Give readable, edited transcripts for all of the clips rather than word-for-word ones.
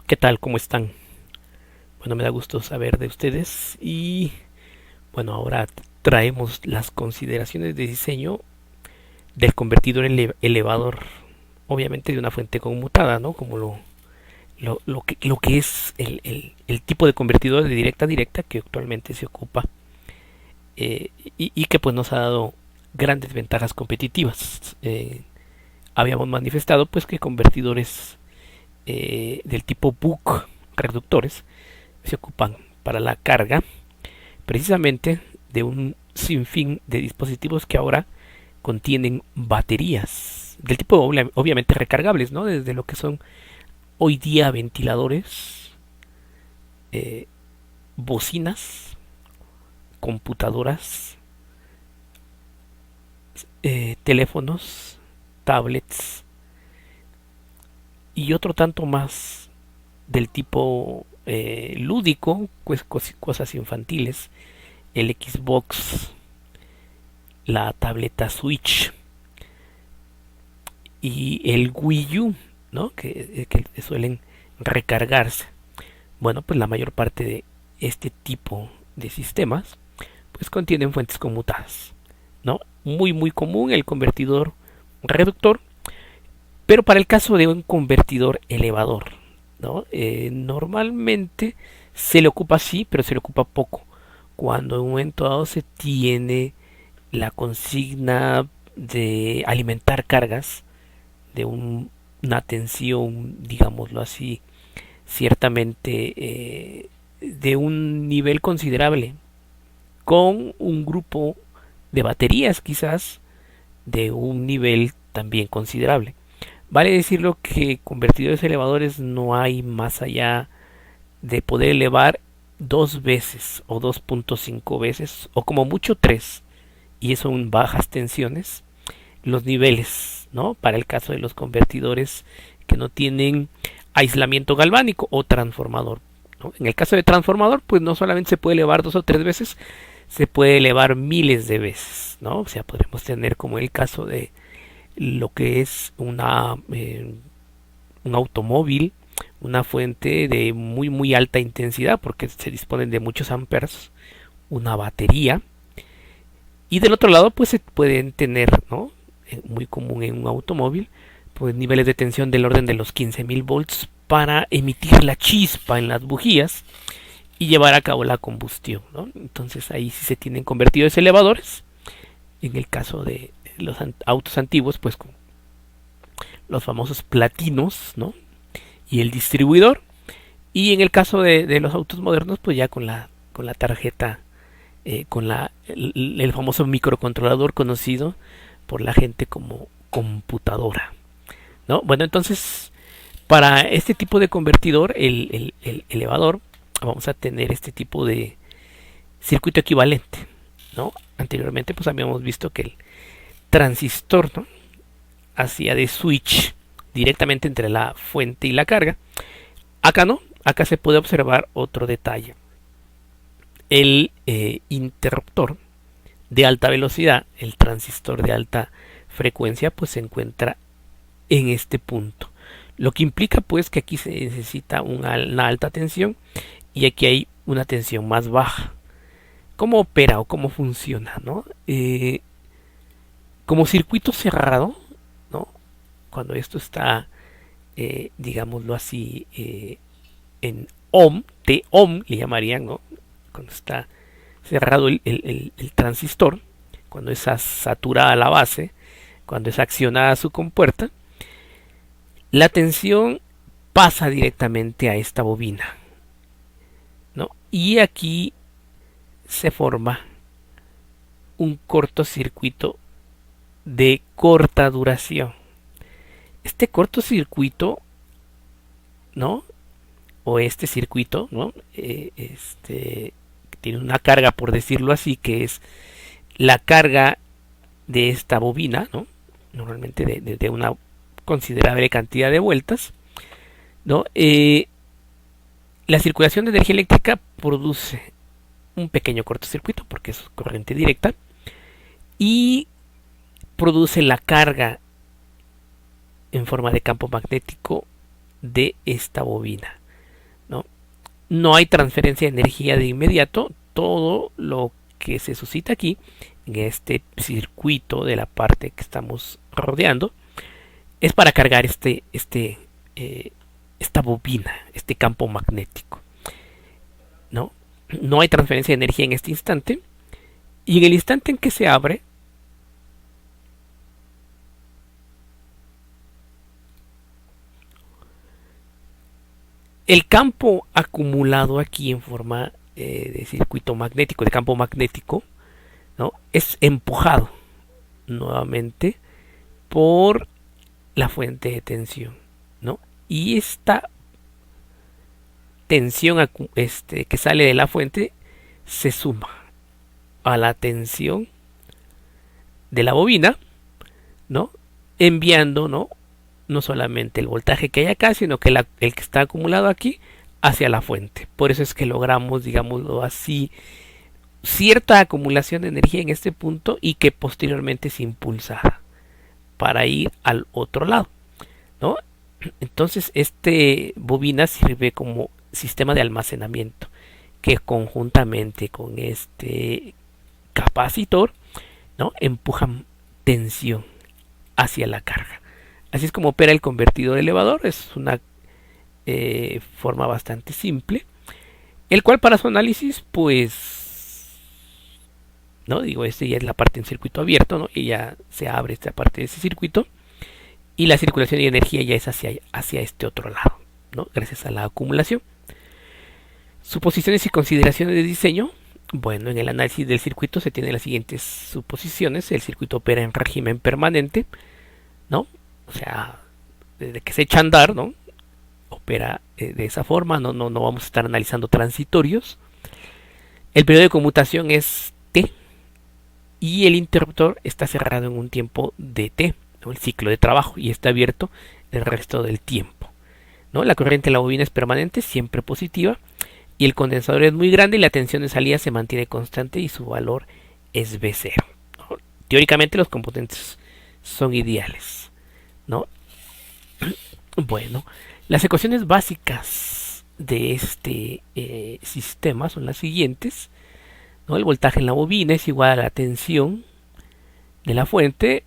¿Qué tal? ¿Cómo están? Bueno, me da gusto saber de ustedes y bueno, ahora traemos las consideraciones de diseño del convertidor elevador, obviamente de una fuente conmutada, ¿no? Como lo que es el tipo de convertidor de directa a directa que actualmente se ocupa y que pues nos ha dado grandes ventajas competitivas. Habíamos manifestado pues que convertidores del tipo BUC reductores se ocupan para la carga precisamente de un sinfín de dispositivos que ahora contienen baterías del tipo obviamente recargables, ¿no? Desde lo que son hoy día ventiladores, eh, bocinas, computadoras, teléfonos, tablets y otro tanto más del tipo lúdico, pues cosas infantiles, el Xbox, la tableta Switch y el Wii U, ¿no? Que suelen recargarse. Bueno, pues la mayor parte de este tipo de sistemas pues contienen fuentes conmutadas, ¿no? Muy común el convertidor reductor, pero para el caso de un convertidor elevador, ¿no? Normalmente se le ocupa así, pero se le ocupa poco. Cuando en un momento dado se tiene la consigna de alimentar cargas de una tensión, digámoslo así, ciertamente de un nivel considerable, con un grupo de baterías quizás de un nivel también considerable. Vale decirlo que convertidores elevadores no hay más allá de poder elevar dos veces o 2.5 veces o como mucho tres, y eso en bajas tensiones, los niveles, ¿no? Para el caso de los convertidores que no tienen aislamiento galvánico o transformador, ¿no? En el caso de transformador, pues no solamente se puede elevar dos o tres veces, se puede elevar miles de veces, ¿no? O sea, podemos tener como el caso de lo que es un automóvil, una fuente de muy alta intensidad porque se disponen de muchos amperes, una batería, y del otro lado pues se pueden tener, ¿no? Muy común en un automóvil, pues niveles de tensión del orden de los 15.000 volts para emitir la chispa en las bujías y llevar a cabo la combustión, ¿no? Entonces ahí sí se tienen convertidores elevadores. En el caso de los autos antiguos, pues con los famosos platinos, ¿no? Y el distribuidor. Y en el caso de los autos modernos, pues ya con la tarjeta, el famoso microcontrolador conocido por la gente como computadora, ¿no? Bueno, entonces, para este tipo de convertidor, el elevador, vamos a tener este tipo de circuito equivalente, ¿no? Anteriormente, pues habíamos visto que el transistor, ¿no? Hacía de switch directamente entre la fuente y la carga. Acá no, acá se puede observar otro detalle. El interruptor de alta velocidad, el transistor de alta frecuencia, pues se encuentra en este punto. Lo que implica pues que aquí se necesita una alta tensión y aquí hay una tensión más baja. ¿Cómo opera o cómo funciona? ¿No? Como circuito cerrado, ¿no? Cuando esto está, digámoslo así, en ohm, de ohm le llamarían, ¿no? Cuando está cerrado el transistor, cuando es saturada la base, cuando es accionada su compuerta, la tensión pasa directamente a esta bobina, ¿no? Y aquí se forma un cortocircuito de corta duración. Este cortocircuito, ¿no? O este circuito, ¿no? Tiene una carga, por decirlo así, que es la carga de esta bobina, ¿no? Normalmente de una considerable cantidad de vueltas, ¿no? La circulación de energía eléctrica produce un pequeño cortocircuito porque es corriente directa y produce la carga en forma de campo magnético de esta bobina. no hay transferencia de energía de inmediato. Todo lo que se suscita aquí, en este circuito de la parte que estamos rodeando, es para cargar esta bobina, este campo magnético. ¿No? No hay transferencia de energía en este instante. Y en el instante en que se abre, el campo acumulado aquí en forma de circuito magnético, de campo magnético, ¿no? Es empujado nuevamente por la fuente de tensión, ¿no? Y esta tensión que sale de la fuente se suma a la tensión de la bobina, ¿no? Enviando, ¿no? No solamente el voltaje que hay acá, sino que el que está acumulado aquí hacia la fuente. Por eso es que logramos, digámoslo así, cierta acumulación de energía en este punto y que posteriormente es impulsada para ir al otro lado, ¿no? Entonces, este bobina sirve como sistema de almacenamiento que conjuntamente con este capacitor, ¿no? Empujan tensión hacia la carga. Así es como opera el convertidor elevador. Es una forma bastante simple, el cual para su análisis, pues, no digo, este ya es la parte en circuito abierto, ¿no? Y ya se abre esta parte de ese circuito y la circulación de energía ya es hacia este otro lado, ¿no? Gracias a la acumulación. Suposiciones y consideraciones de diseño. Bueno, en el análisis del circuito se tienen las siguientes suposiciones. El circuito opera en régimen permanente, ¿no? O sea, desde que se echa a andar, ¿no? Opera de esa forma, no vamos a estar analizando transitorios. El periodo de conmutación es T y el interruptor está cerrado en un tiempo de T, ¿no? El ciclo de trabajo, y está abierto el resto del tiempo, ¿no? La corriente en la bobina es permanente, siempre positiva, y el condensador es muy grande y la tensión de salida se mantiene constante y su valor es B0, ¿no? Teóricamente los componentes son ideales, ¿no? Bueno, las ecuaciones básicas de este sistema son las siguientes, ¿no? El voltaje en la bobina es igual a la tensión de la fuente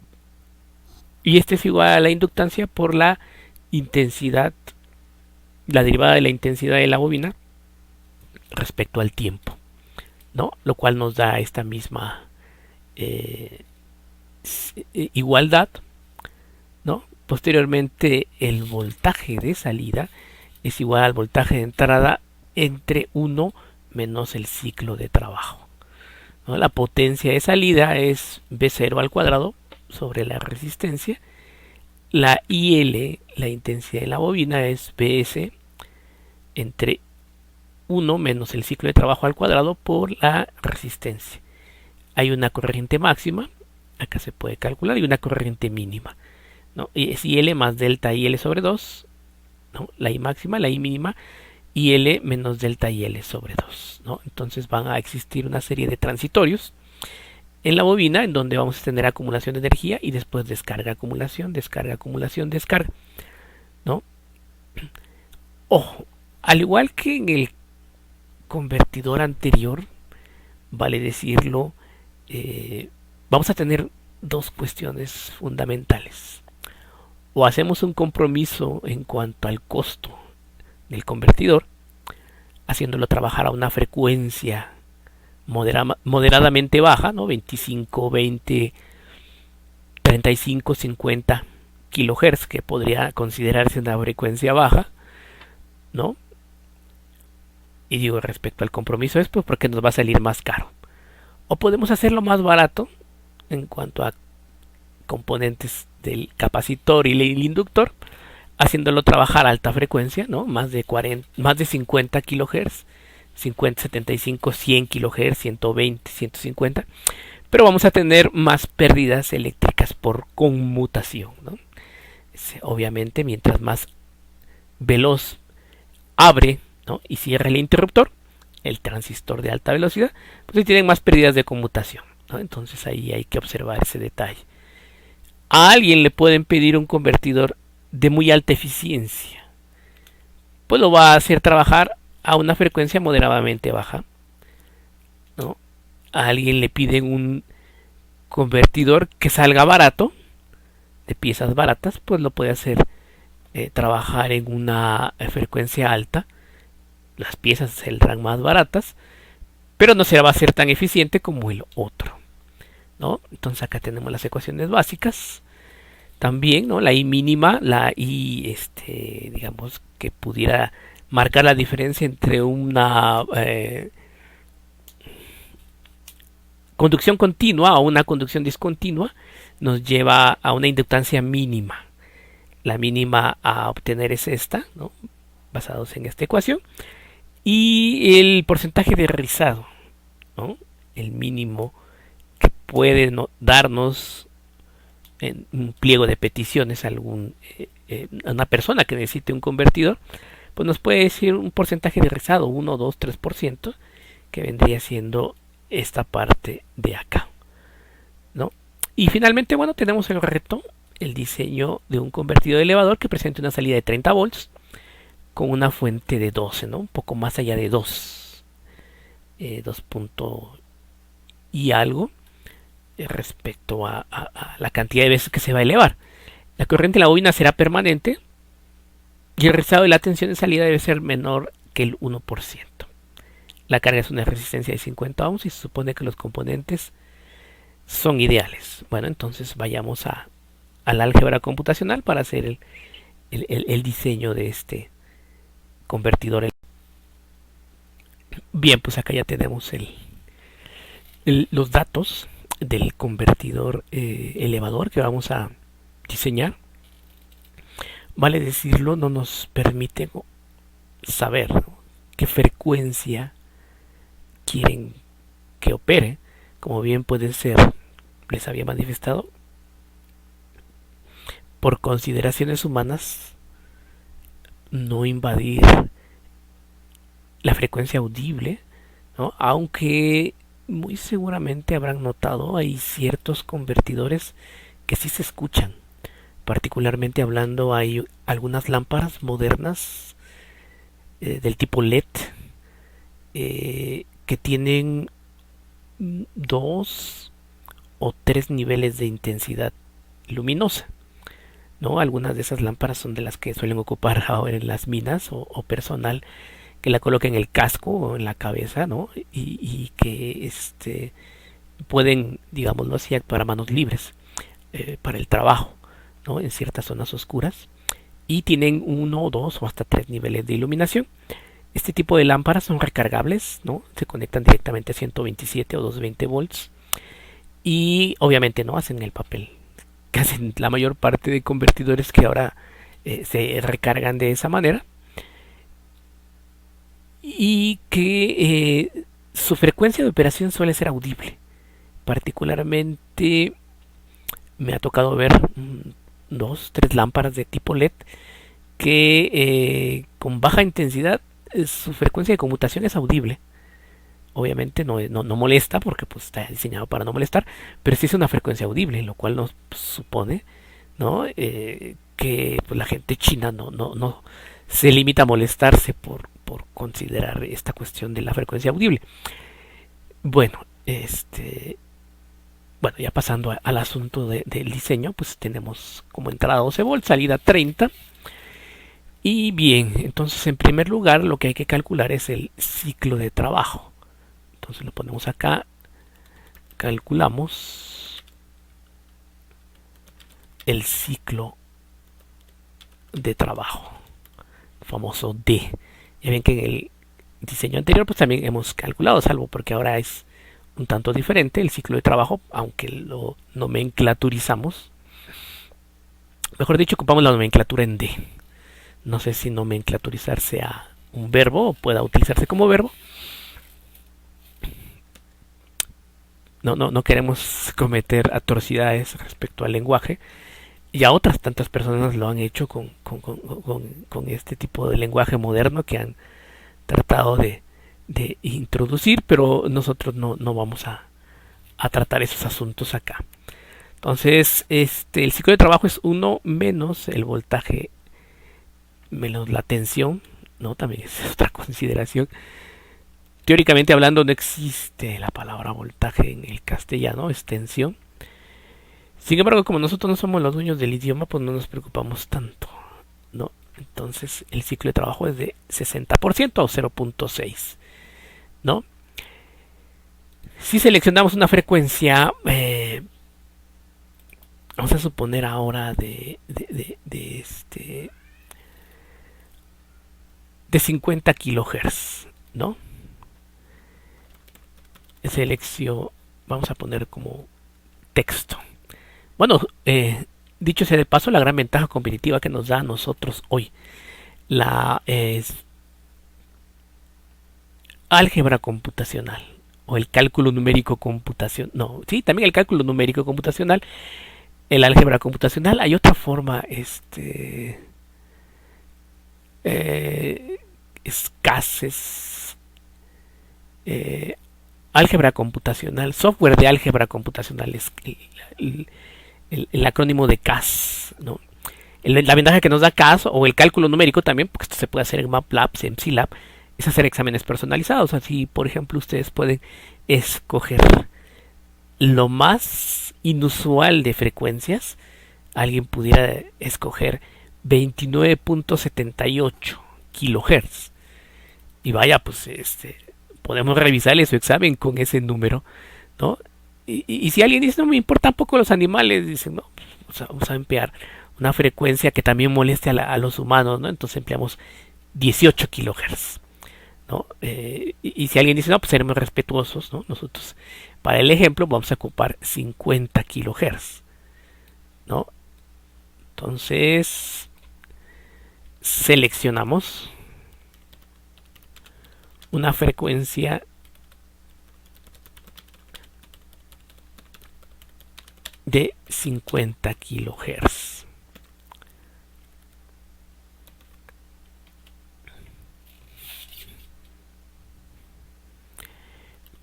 y este es igual a la inductancia por la intensidad, la derivada de la intensidad de la bobina respecto al tiempo, ¿no? Lo cual nos da esta misma igualdad, ¿no? Posteriormente, el voltaje de salida es igual al voltaje de entrada entre 1 menos el ciclo de trabajo, ¿no? La potencia de salida es B0 al cuadrado sobre la resistencia. La IL, la intensidad de la bobina, es BS entre 1 menos el ciclo de trabajo al cuadrado por la resistencia. Hay una corriente máxima, acá se puede calcular, y una corriente mínima, ¿no? Y es IL más delta IL sobre 2, ¿no? La I máxima, la I mínima, IL menos delta IL sobre 2, ¿no? Entonces van a existir una serie de transitorios en la bobina en donde vamos a tener acumulación de energía y después descarga, acumulación, descarga, acumulación, descarga, ¿no? Ojo, al igual que en el convertidor anterior, vale decirlo, vamos a tener dos cuestiones fundamentales. O hacemos un compromiso en cuanto al costo del convertidor, haciéndolo trabajar a una frecuencia moderadamente baja, ¿no? 25, 20, 35, 50 kilohertz, que podría considerarse una frecuencia baja, ¿no? Y digo, respecto al compromiso es pues porque nos va a salir más caro. O podemos hacerlo más barato en cuanto a componentes del capacitor y el inductor, haciéndolo trabajar a alta frecuencia, ¿no? Más de 50 kilohertz, 50, 75, 100 kilohertz, 120, 150, pero vamos a tener más pérdidas eléctricas por conmutación, ¿no? Obviamente, mientras más veloz abre, ¿no? Y cierra el interruptor, el transistor de alta velocidad, pues tienen más pérdidas de conmutación, ¿no? Entonces ahí hay que observar ese detalle. A alguien le pueden pedir un convertidor de muy alta eficiencia, pues lo va a hacer trabajar a una frecuencia moderadamente baja, ¿no? A alguien le piden un convertidor que salga barato, de piezas baratas, pues lo puede hacer trabajar en una frecuencia alta. Las piezas saldrán más baratas, pero no se va a ser tan eficiente como el otro, ¿no? Entonces acá tenemos las ecuaciones básicas. También, ¿no? La I mínima, la I, digamos, que pudiera marcar la diferencia entre una conducción continua o una conducción discontinua, nos lleva a una inductancia mínima. La mínima a obtener es esta, ¿no? Basados en esta ecuación. Y el porcentaje de rizado, ¿no? El mínimo que puede darnos en un pliego de peticiones a una persona que necesite un convertidor, pues nos puede decir un porcentaje de rizado, 1, 2, 3%, que vendría siendo esta parte de acá, ¿no? Y finalmente, bueno, tenemos el reto, el diseño de un convertidor elevador que presente una salida de 30 volts con una fuente de 12, ¿no? Un poco más allá de 2, 2 y algo respecto a la cantidad de veces que se va a elevar. La corriente en la bobina será permanente y el rizado de la tensión de salida debe ser menor que el 1%. La carga es una resistencia de 50 ohms y se supone que los componentes son ideales. Bueno, entonces vayamos al álgebra computacional para hacer el diseño de este convertidor. Bien, pues acá ya tenemos los datos del convertidor elevador que vamos a diseñar. Vale decirlo, no nos permite saber, ¿no?, qué frecuencia quieren que opere, como bien puede ser, les había manifestado, por consideraciones humanas, no invadir la frecuencia audible, ¿no? Aunque muy seguramente habrán notado, hay ciertos convertidores que sí se escuchan. Particularmente hablando, hay algunas lámparas modernas del tipo LED que tienen 2 o 3 niveles de intensidad luminosa, ¿no? Algunas de esas lámparas son de las que suelen ocupar ahora en las minas o personal que la coloca en el casco o en la cabeza, ¿no? Y que pueden, digámoslo así, actuar a manos libres para el trabajo, ¿no? En ciertas zonas oscuras, y tienen 1, 2 o hasta 3 niveles de iluminación. Este tipo de lámparas son recargables, ¿no? Se conectan directamente a 127 o 220 volts y obviamente no hacen el papel que hacen la mayor parte de convertidores que ahora se recargan de esa manera, y que su frecuencia de operación suele ser audible. Particularmente me ha tocado ver 2, 3 lámparas de tipo LED que con baja intensidad su frecuencia de conmutación es audible. Obviamente no molesta porque pues está diseñado para no molestar, pero sí es una frecuencia audible, lo cual nos supone, ¿no? Que pues, la gente china no se limita a molestarse por considerar esta cuestión de la frecuencia audible. Bueno, bueno, ya pasando al asunto del diseño, pues tenemos como entrada 12 volts, salida 30. Y bien, entonces en primer lugar lo que hay que calcular es el ciclo de trabajo. Entonces lo ponemos acá, calculamos el ciclo de trabajo, famoso D. Ya ven que en el diseño anterior pues también hemos calculado, salvo porque ahora es un tanto diferente el ciclo de trabajo, aunque lo nomenclaturizamos. Mejor dicho, ocupamos la nomenclatura en D. No sé si nomenclaturizar sea un verbo o pueda utilizarse como verbo. No queremos cometer atrocidades respecto al lenguaje. Ya otras tantas personas lo han hecho con este tipo de lenguaje moderno que han tratado de introducir, pero nosotros no vamos a tratar esos asuntos acá. Entonces, el ciclo de trabajo es 1 menos el voltaje menos la tensión ¿no? También es otra consideración. Teóricamente hablando, no existe la palabra voltaje en el castellano, es tensión. Sin embargo, como nosotros no somos los dueños del idioma, pues no nos preocupamos tanto, ¿no? Entonces, el ciclo de trabajo es de 60% o 0.6, ¿no? Si seleccionamos una frecuencia, vamos a suponer ahora de 50 kilohertz, ¿no? Selección, vamos a poner como texto. Bueno, dicho sea de paso, la gran ventaja competitiva que nos da a nosotros hoy la álgebra computacional o el cálculo numérico computacional. No, sí, también el cálculo numérico computacional, el álgebra computacional. Hay otra forma, escasez, eh, álgebra computacional, software de álgebra computacional es el acrónimo de CAS, ¿no? La ventaja que nos da CAS o el cálculo numérico también, porque esto se puede hacer en MATLAB, en MCLab, es hacer exámenes personalizados. Así, por ejemplo, ustedes pueden escoger lo más inusual de frecuencias. Alguien pudiera escoger 29.78 kilohertz. Y vaya, pues podemos revisarle su examen con ese número, ¿no? Y si alguien dice, no me importan poco los animales, dicen, no, pues vamos a emplear una frecuencia que también moleste a los humanos, ¿no? Entonces empleamos 18 kilohertz, ¿no? Y si alguien dice, no, pues seremos respetuosos, ¿no? Nosotros, para el ejemplo, vamos a ocupar 50 kilohertz, ¿no? Entonces, seleccionamos una frecuencia de 50 kilohertz.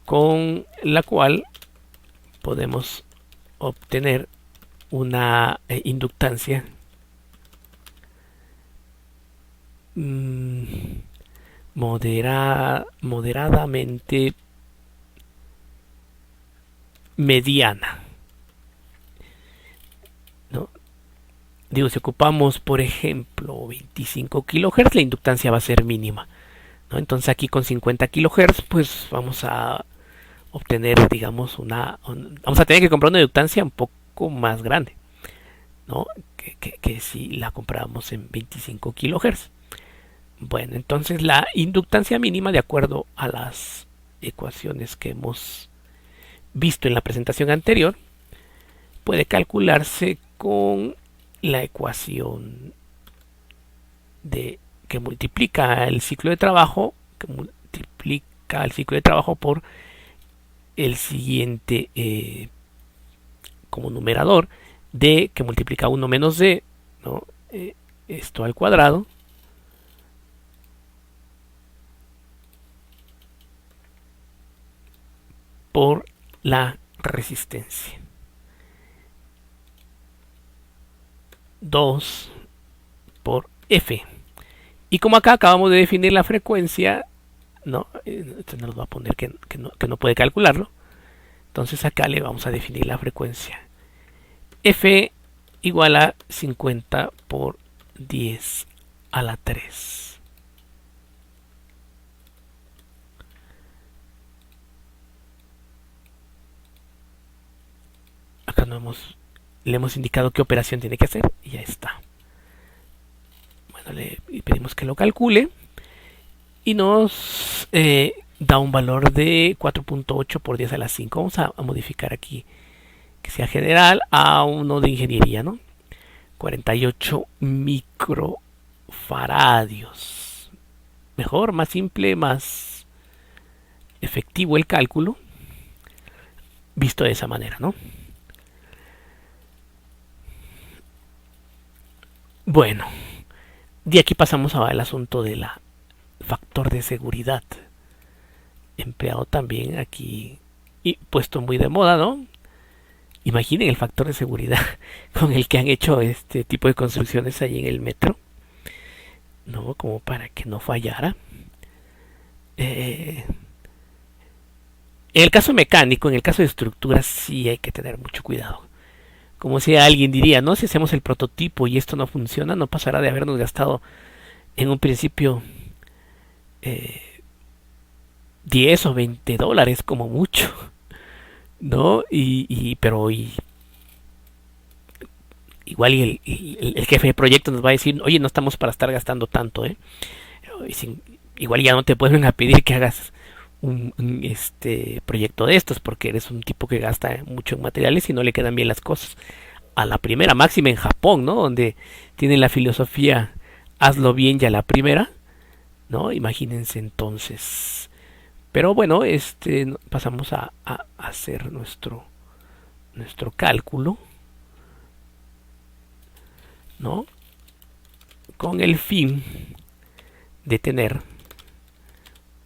Con la cual podemos obtener una inductancia moderadamente mediana, ¿no? Digo, si ocupamos, por ejemplo, 25 kilohertz, la inductancia va a ser mínima, ¿no? Entonces aquí con 50 kilohertz, pues vamos a obtener, digamos, vamos a tener que comprar una inductancia un poco más grande, ¿no? Que si la compramos en 25 kilohertz. Bueno, entonces la inductancia mínima, de acuerdo a las ecuaciones que hemos visto en la presentación anterior, puede calcularse con la ecuación que multiplica el ciclo de trabajo, por el siguiente como numerador, d que multiplica 1 menos d, ¿no? Esto al cuadrado, por la resistencia. 2 por F. Y como acá acabamos de definir la frecuencia, no, esto nos va a poner que no puede calcularlo. Entonces acá le vamos a definir la frecuencia. F igual a 50 por 10 a la 3. Acá le hemos indicado qué operación tiene que hacer y ya está. Bueno, le pedimos que lo calcule y nos da un valor de 4.8 por 10 a la 5. Vamos a modificar aquí que sea general a uno de ingeniería, ¿no? 48 microfaradios. Mejor, más simple, más efectivo el cálculo, visto de esa manera, ¿no? Bueno, de aquí pasamos al asunto del factor de seguridad, empleado también aquí y puesto muy de moda, ¿no? Imaginen el factor de seguridad con el que han hecho este tipo de construcciones allí en el metro. ¿no? Como para que no fallara. Eh, en el caso mecánico, en el caso de estructuras, sí hay que tener mucho cuidado. Como si alguien diría, no, si hacemos el prototipo y esto no funciona, no pasará de habernos gastado en un principio eh, 10 o $20 como mucho, ¿no? Igual el jefe de proyecto nos va a decir, oye, no estamos para estar gastando tanto, ¿eh? Igual ya no te pueden a pedir que hagas un proyecto de estos porque eres un tipo que gasta mucho en materiales y no le quedan bien las cosas. A la primera, máxima en Japón, ¿no? Donde tienen la filosofía hazlo bien ya la primera, ¿no? Imagínense entonces. Pero bueno, pasamos a hacer nuestro cálculo, ¿no? Con el fin de tener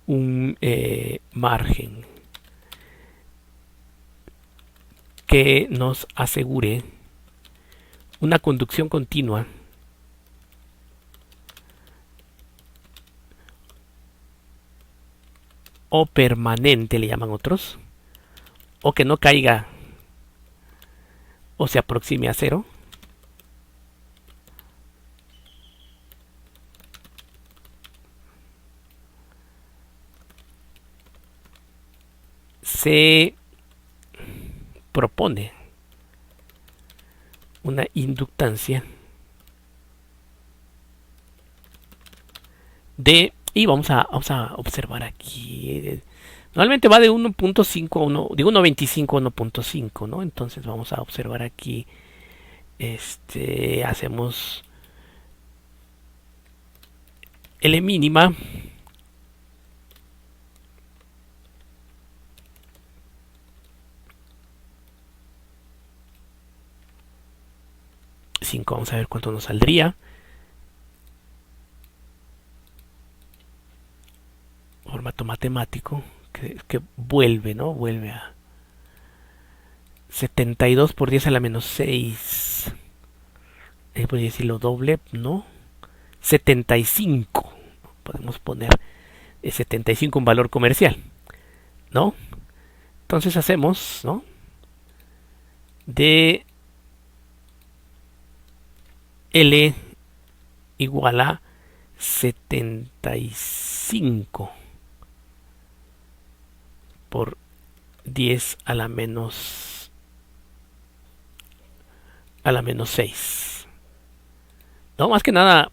un margen que nos asegure una conducción continua o permanente, le llaman otros, o que no caiga o se aproxime a cero, se propone una inductancia y vamos a observar aquí, normalmente va de 1.5 a 1, de 1.25 a 1.5, ¿no? Entonces vamos a observar aquí, hacemos L mínima, vamos a ver cuánto nos saldría. Formato matemático que vuelve, ¿no? Vuelve a 72 por 10 a la menos 6. Podría decirlo doble, ¿no? 75. Podemos poner 75 un valor comercial, ¿no? Entonces hacemos, ¿no? De L igual a 75 por 10 a la menos 6. No, más que nada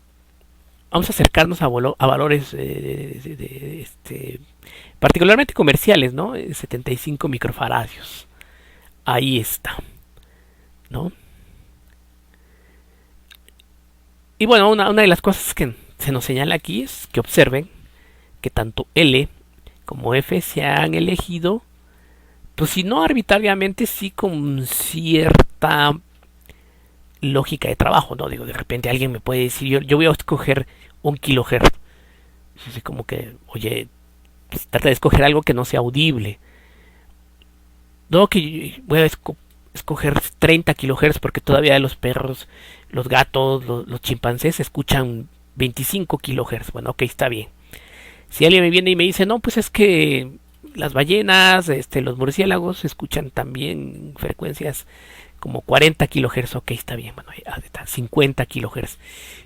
vamos a acercarnos a valores particularmente comerciales, ¿no? 75 microfaradios. Ahí está, ¿no? Y bueno, una de las cosas que se nos señala aquí es que observen que tanto L como F se han elegido, pues si no arbitrariamente, sí con cierta lógica de trabajo, ¿no? Digo, de repente alguien me puede decir, yo voy a escoger 1 kHz. Es así como que, oye, pues trata de escoger algo que no sea audible. No, que voy a escoger 30 kHz porque todavía los perros, los gatos, los chimpancés escuchan 25 kHz. Bueno, ok, está bien. Si alguien me viene y me dice, no, pues es que las ballenas, los murciélagos escuchan también frecuencias como 40 kHz, ok, está bien, bueno, 50 kHz.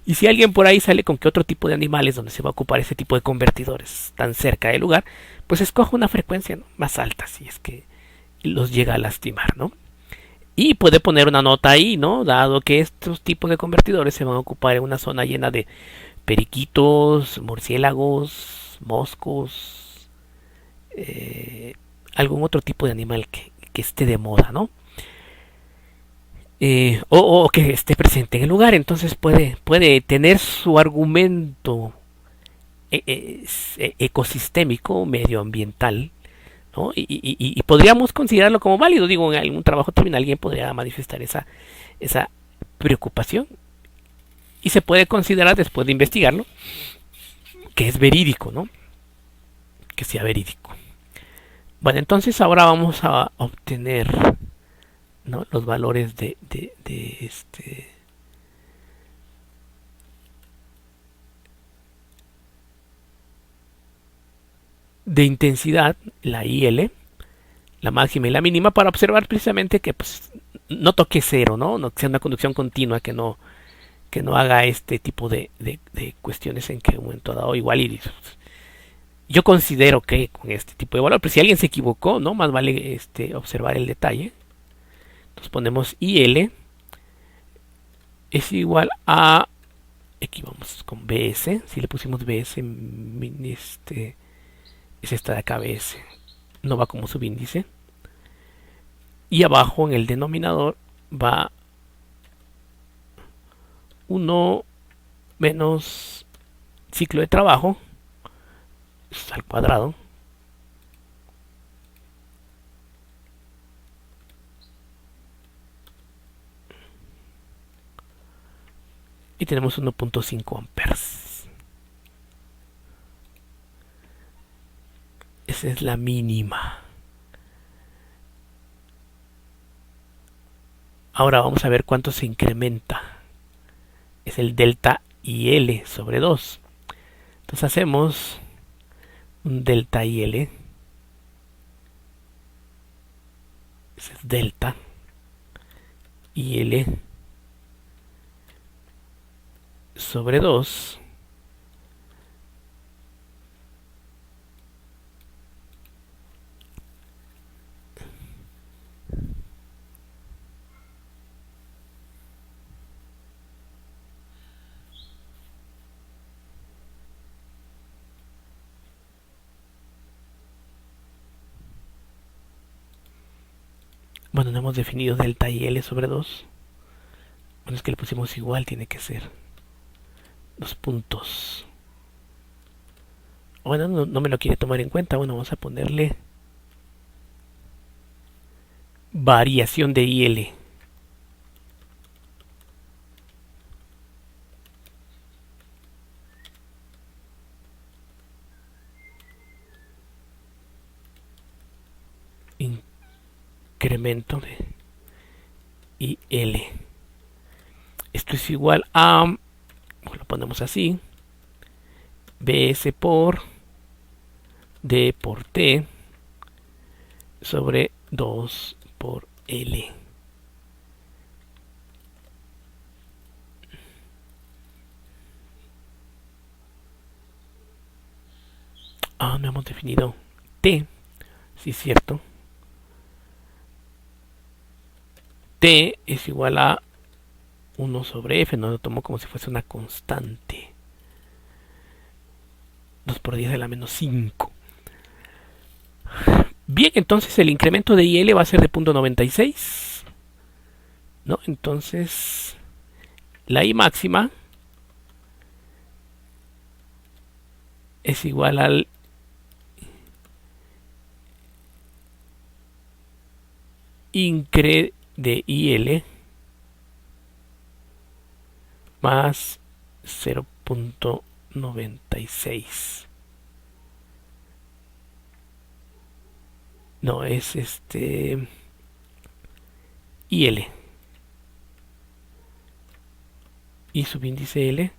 Y si alguien por ahí sale con que otro tipo de animales donde se va a ocupar ese tipo de convertidores tan cerca del lugar, pues escoja una frecuencia, ¿no?, más alta, si es que los llega a lastimar, ¿no? Y puede poner una nota ahí, ¿no? Dado que estos tipos de convertidores se van a ocupar en una zona llena de periquitos, murciélagos, moscos, algún otro tipo de animal que esté de moda, ¿no? O que esté presente en el lugar, entonces puede tener su argumento ecosistémico, medioambiental, ¿no? Y podríamos considerarlo como válido. Digo, en algún trabajo también alguien podría manifestar esa preocupación y se puede considerar después de investigarlo que es verídico, ¿no? Que sea verídico. Bueno, entonces ahora vamos a obtener, ¿no?, los valores de intensidad, la IL, la máxima y la mínima, para observar precisamente que pues, no toque cero, ¿no? No sea una conducción continua, que no haga este tipo de cuestiones en que un momento dado igual y yo considero que con este tipo de valor, pero si alguien se equivocó, ¿no? Más vale observar el detalle. Entonces ponemos IL es igual a, aquí vamos con BS, si le pusimos BS, es esta de acá BS, no va como subíndice. Y abajo en el denominador va uno menos ciclo de trabajo al cuadrado. Y tenemos 1.5 amperes. Esa es la mínima. Ahora vamos a ver cuánto se incrementa. Es el delta IL sobre 2. Entonces hacemos un delta IL. Ese es delta IL sobre 2. Bueno, no hemos definido delta IL sobre 2. Bueno, es que le pusimos igual, tiene que ser. Dos puntos. Bueno, no me lo quiere tomar en cuenta. Bueno, vamos a ponerle variación de IL. Incremento de IL. Esto es igual a, lo ponemos así, BS por D por T sobre 2 por L. No hemos definido T, sí es cierto. T es igual a 1 sobre F, no lo tomo como si fuese una constante. 2 por 10 a la menos 5. Bien, entonces el incremento de IL va a ser de 0.96, ¿no? Entonces, la I máxima es igual al incre de IL más 0.96. No, es IL. Y subíndice L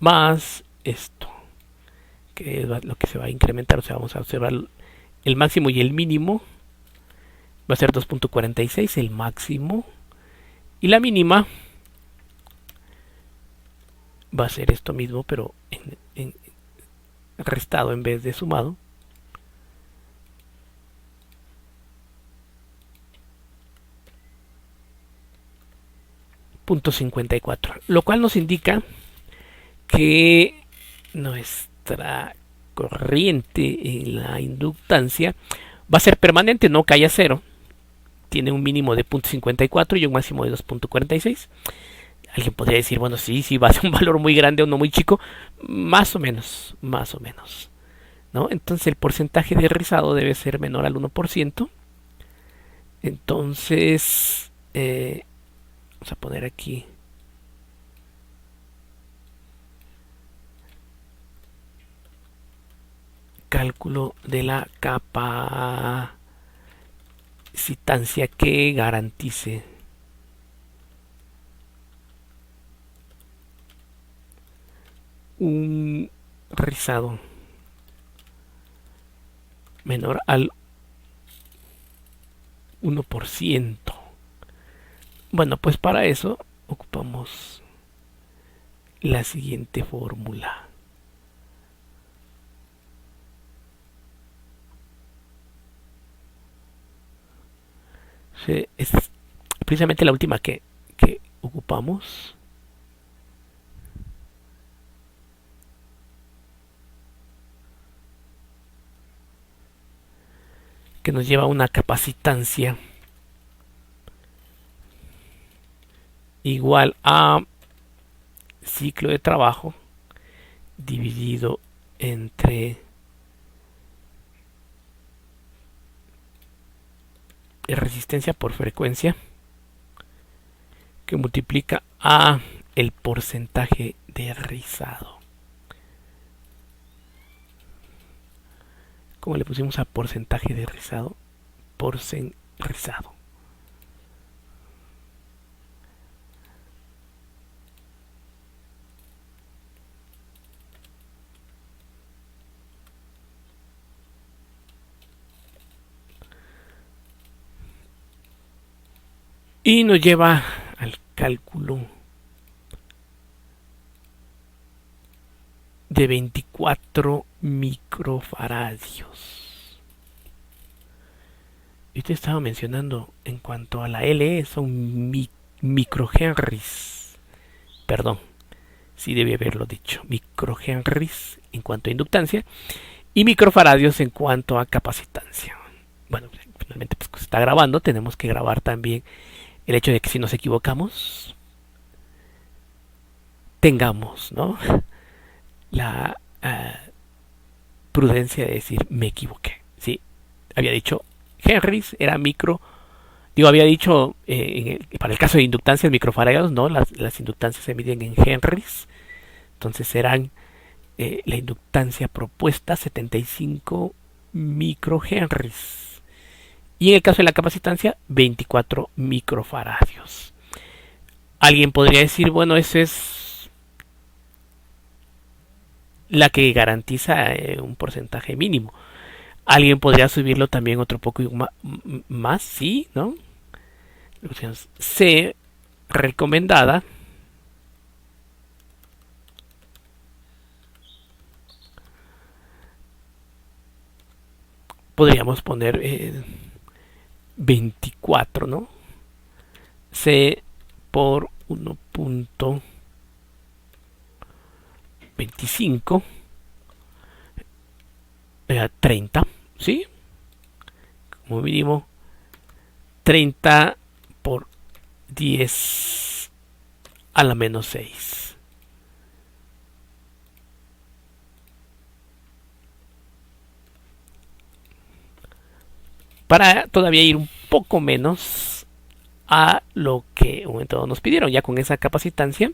más esto, que es lo que se va a incrementar. O sea, vamos a observar el máximo y el mínimo. Va a ser 2.46 el máximo. Y la mínima va a ser esto mismo, pero en restado en vez de sumado. .54, lo cual nos indica que nuestra corriente en la inductancia va a ser permanente, no cae a cero. Tiene un mínimo de 0.54 y un máximo de 2.46. Alguien podría decir, bueno, sí, va a ser un valor muy grande o no muy chico. Más o menos, más o menos, ¿no? Entonces el porcentaje de rizado debe ser menor al 1%. Entonces, vamos a poner aquí cálculo de la capacitancia que garantice un rizado menor al 1%. Bueno, pues para eso ocupamos la siguiente fórmula. Sí, es precisamente la última que ocupamos. Que nos lleva a una capacitancia igual a ciclo de trabajo dividido entre resistencia por frecuencia, que multiplica a el porcentaje de rizado. ¿Cómo le pusimos a porcentaje de rizado? Porcen rizado. Y nos lleva al cálculo de 24 microfaradios. Y te estaba mencionando en cuanto a la LE son microhenries. Perdón, sí debí haberlo dicho. Microhenries en cuanto a inductancia y microfaradios en cuanto a capacitancia. Bueno, finalmente pues está grabando, tenemos que grabar también el hecho de que si nos equivocamos tengamos, ¿no?, la prudencia de decir me equivoqué. Sí, había dicho Henrys era micro, digo, había dicho para el caso de inductancias microfaradios, no, las inductancias se miden en Henrys, entonces serán la inductancia propuesta 75 microhenrys y en el caso de la capacitancia 24 microfaradios. Alguien podría decir, bueno, eso es la que garantiza un porcentaje mínimo. Alguien podría subirlo también otro poco más, sí, ¿no? C recomendada podríamos poner 24, ¿no? C por 1.25 30, ¿sí? Como mínimo 30 por 10 a la menos 6. Para todavía ir un poco menos a lo que en un momento dado nos pidieron, ya con esa capacitancia,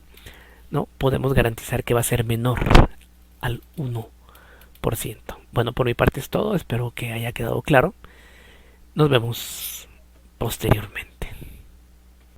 ¿no?, podemos garantizar que va a ser menor al 1%. Bueno, por mi parte es todo, espero que haya quedado claro. Nos vemos posteriormente.